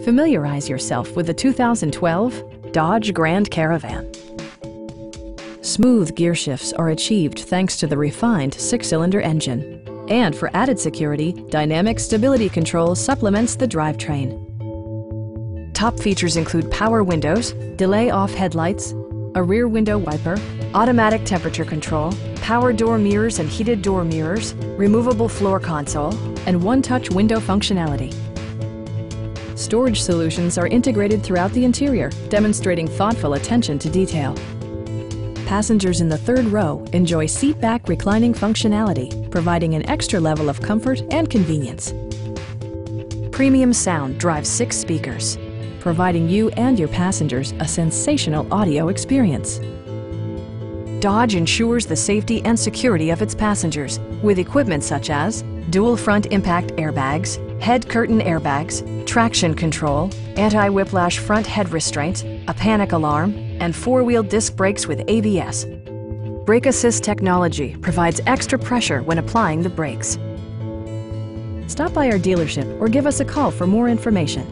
Familiarize yourself with the 2012 Dodge Grand Caravan. Smooth gear shifts are achieved thanks to the refined 6-cylinder engine. And for added security, Dynamic Stability Control supplements the drivetrain. Top features include power windows, delay-off headlights, a rear window wiper, automatic temperature control, power door mirrors and heated door mirrors, removable floor console, and one-touch window functionality. Storage solutions are integrated throughout the interior, demonstrating thoughtful attention to detail. Passengers in the third row enjoy seat-back reclining functionality, providing an extra level of comfort and convenience. Premium sound drives 6 speakers, providing you and your passengers a sensational audio experience. Dodge ensures the safety and security of its passengers with equipment such as dual front impact airbags, head curtain airbags, traction control, anti-whiplash front head restraints, a panic alarm, and 4-wheel disc brakes with ABS. Brake Assist technology provides extra pressure when applying the brakes. Stop by our dealership or give us a call for more information.